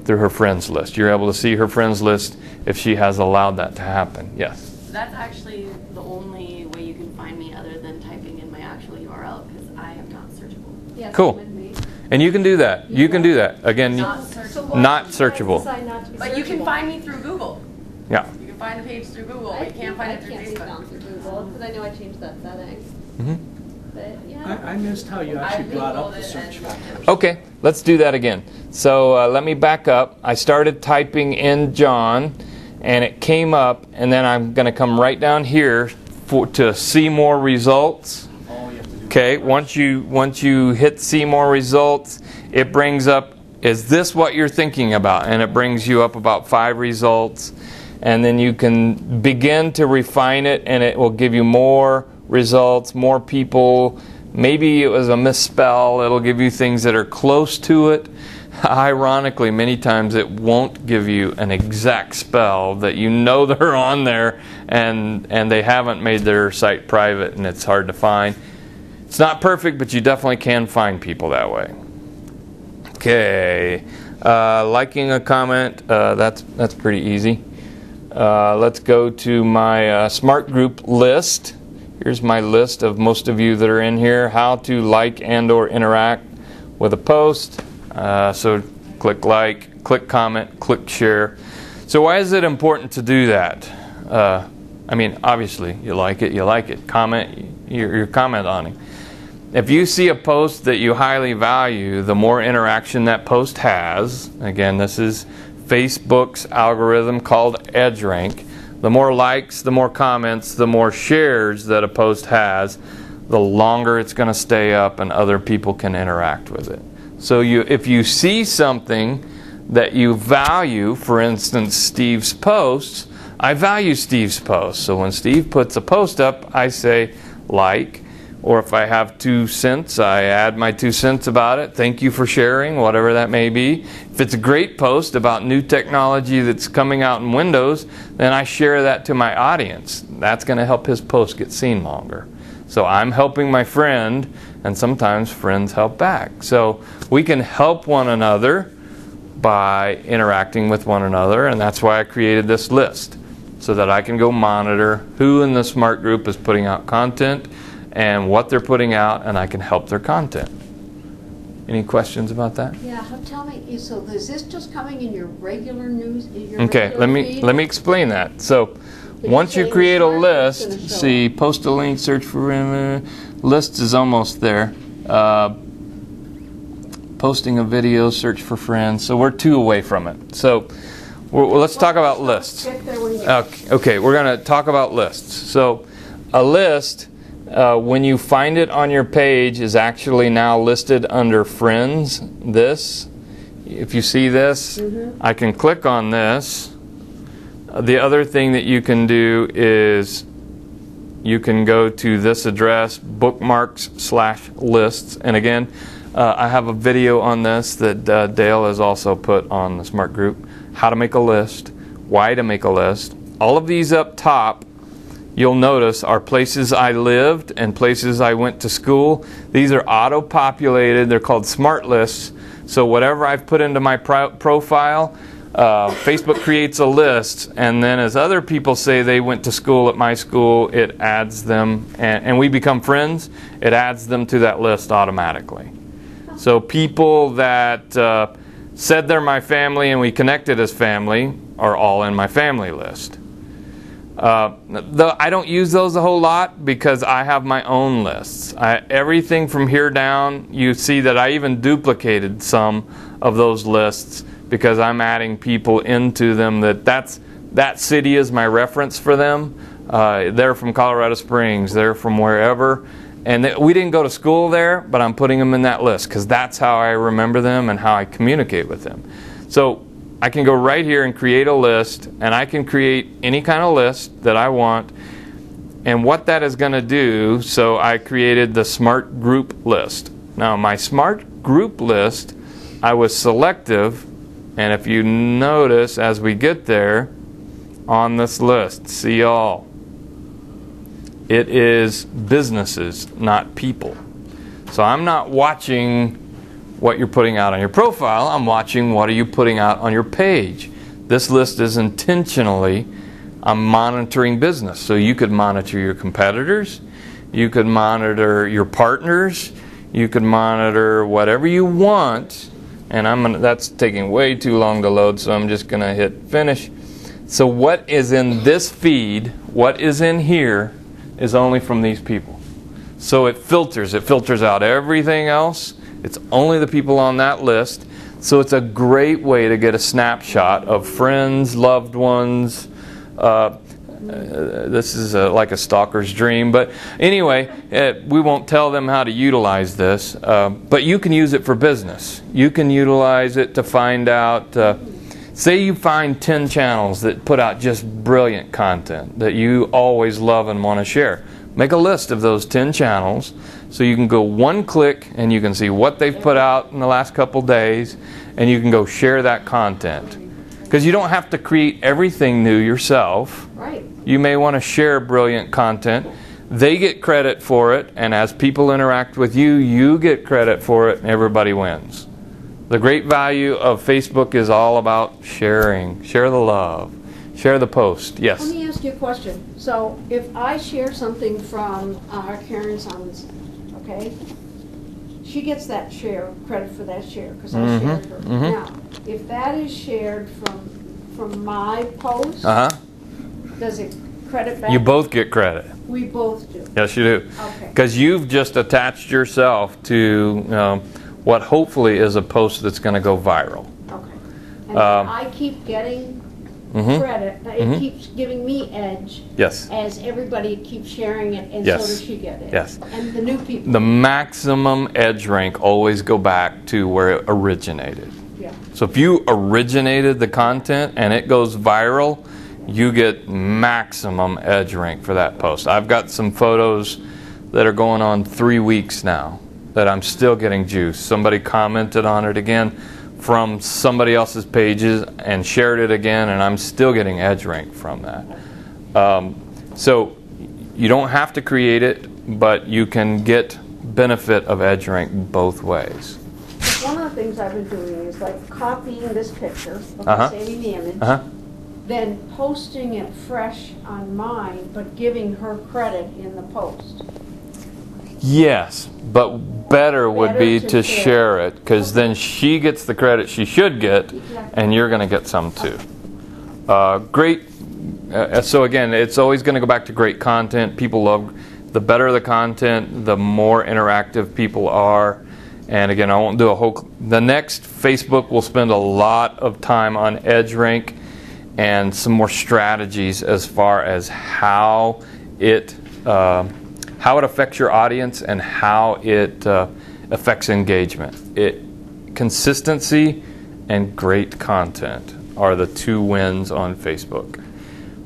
through her friends list. You're able to see her friends list if she has allowed that to happen. Yes? That's actually the only way you can find me other than typing in my actual URL, because I am not searchable. Yes, Cool. with me. And you can do that. You can do that. Again, Not searchable. not searchable. Decide not to be But you can searchable. find me through Google. Yeah. You can find the page through Google, but you can't find it through I can't be Facebook. found through Google, because I know I changed that setting. Mhm. But, yeah. I missed how you actually brought up the search factors. Okay, let's do that again. So let me back up. I started typing in John, and it came up, and then I'm going to come right down here to see more results. All you have to do. Okay, once you hit see more results, it brings up, is this what you're thinking about? And it brings you up about 5 results, and then you can begin to refine it, and it will give you more results, more people. Maybe it was a misspell. It'll give you things that are close to it. Ironically, many times it won't give you an exact spell that you know they're on there, and they haven't made their site private, and it's hard to find. It's not perfect, but you definitely can find people that way. Okay, liking a comment, that's pretty easy. Let's go to my smart group list. Here's my list of most of you that are in here. How to like and or interact with a post. So click like, click comment, click share. So why is it important to do that? I mean, obviously, you like it. Comment, you're comment on it. If you see a post that you highly value, the more interaction that post has, again, this is Facebook's algorithm called EdgeRank. The more likes, the more comments, the more shares that a post has, the longer it's going to stay up and other people can interact with it. So if you see something that you value, for instance, Steve's posts, I value Steve's posts. So when Steve puts a post up, I say like, or if I have 2 cents, I add my 2 cents about it. Thank you for sharing, whatever that may be. If it's a great post about new technology that's coming out in Windows, then I share that to my audience. That's going to help his post get seen longer. So I'm helping my friend, and sometimes friends help back. So we can help one another by interacting with one another, and that's why I created this list, so that I can go monitor who in the smart group is putting out content and what they're putting out, and I can help their content. Any questions about that? Yeah, tell me, so is this just coming in your regular news? Okay, let me explain that. So once you create a list, see, post a link, search for list is almost there. Posting a video, search for friends. So we're 2 away from it. So let's talk about lists. Okay, we're going to talk about lists. So a list, when you find it on your page, is actually now listed under friends. This, if you see this, I can click on this. The other thing that you can do is you can go to this address, bookmarks/lists. And again, I have a video on this that Dale has also put on the Smart Group. How to make a list, why to make a list. All of these up top, you'll notice, are places I lived and places I went to school. These are auto-populated. They're called smart lists. So whatever I've put into my profile, Facebook creates a list, and then as other people say they went to school at my school, it adds them, and we become friends, it adds them to that list automatically. So people that said they're my family and we connected as family are all in my family list. I don't use those a whole lot because I have my own lists. Everything from here down, you see that I even duplicated some of those lists because I'm adding people into them that city is my reference for them. They're from Colorado Springs, they're from wherever. And we didn't go to school there, but I'm putting them in that list because that's how I remember them and how I communicate with them. So I can go right here and create a list, and I can create any kind of list that I want. And what that is going to do, so I created the Smart Group list. Now my Smart Group list, I was selective, and if you notice as we get there on this list, see all. It is businesses, not people. So I'm not watching what you're putting out on your profile. I'm watching what are you putting out on your page. This list is intentionally, I'm monitoring business. So you could monitor your competitors, you could monitor your partners, you could monitor whatever you want. And that's taking way too long to load, so I'm just going to hit finish. So what is in this feed, what is in here, is only from these people. So it filters out everything else. It's only the people on that list. So it's a great way to get a snapshot of friends, loved ones. This is like a stalker's dream. But anyway, we won't tell them how to utilize this. But you can use it for business. You can utilize it to find out, say you find 10 channels that put out just brilliant content that you always love and want to share. Make a list of those 10 channels so you can go one click and you can see what they've put out in the last couple days, and you can go share that content. Because you don't have to create everything new yourself. Right. You may want to share brilliant content. They get credit for it, and as people interact with you, you get credit for it, and everybody wins. The great value of Facebook is all about sharing. Share the love. Share the post. Yes? Let me ask you a question. So if I share something from Karen Sons, okay, she gets that share, credit for that share, because I shared her. Now, if that is shared from my post, does it credit back? You both get credit. We both do. Yes, you do. Okay. Because you've just attached yourself to what hopefully is a post that's going to go viral. Okay. And I keep getting credit. It keeps giving me edge. Yes. As everybody keeps sharing it, and Yes. so does she get it. Yes. And the new people. The maximum edge rank always go back to where it originated. Yeah. So if you originated the content and it goes viral, you get maximum edge rank for that post. I've got some photos that are going on 3 weeks now that I'm still getting juice. Somebody commented on it again from somebody else's pages and shared it again, and I'm still getting edge rank from that. So you don't have to create it, but you can get benefit of edge rank both ways. One of the things I've been doing is like copying this picture, saving the image, then posting it fresh on mine, but giving her credit in the post. Yes, but better would be to to share. share it, because then she gets the credit she should get, and you're going to get some too. Great. So again, it's always going to go back to great content. People love, the better the content, the more interactive people are. And again, I won't do a whole, the next Facebook will spend a lot of time on edge rank and some more strategies as far as how it affects your audience and how it affects engagement. Consistency and great content are the two wins on Facebook.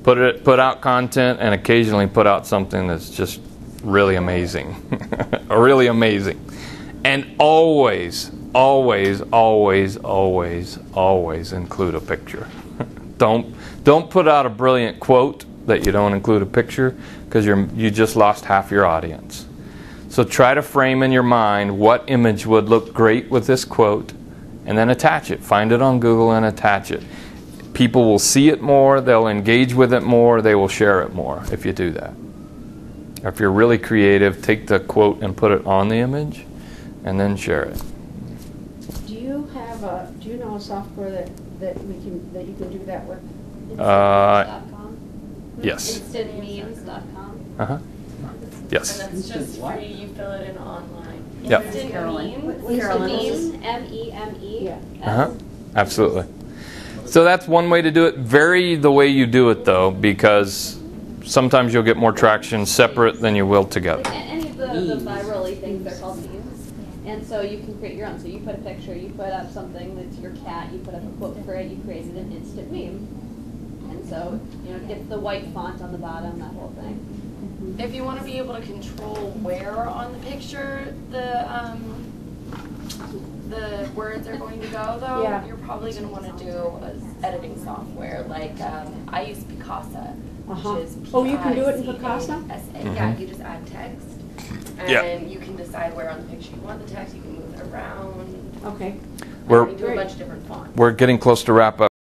Put out content and occasionally put out something that's just really amazing, really amazing, and always, always, always, always, always include a picture. Don't put out a brilliant quote that you don't include a picture, because you just lost half your audience. So try to frame in your mind what image would look great with this quote, and then attach it. Find it on Google and attach it. People will see it more, they'll engage with it more, they will share it more if you do that. Or if you're really creative, take the quote and put it on the image, and then share it. Do you know a software that you can do that with? Instant.com. Yes. InstantMemes.com. Yes. And that's just free. You fill it in online. Yep. Instant Memes. Carolyn. Meme. Yeah. Absolutely. So that's one way to do it. Vary the way you do it, though, because sometimes you'll get more traction separate than you will together. Like any of the viral-y things, they're called memes. And so you can create your own. So you put a picture, you put up something that's your cat, you put up a quote for it, you created an instant meme. And so, get the white font on the bottom, that whole thing. If you want to be able to control where on the picture the words are going to go, though, you're probably going to want to do editing software. Like I use Picasa, which is Picasa. Oh, you can do it in Picasa? Yeah, you just add text, and you can decide where on the picture you want the text. You can move it around. Okay. We're, We do a bunch of different fonts. we're getting close to wrap up.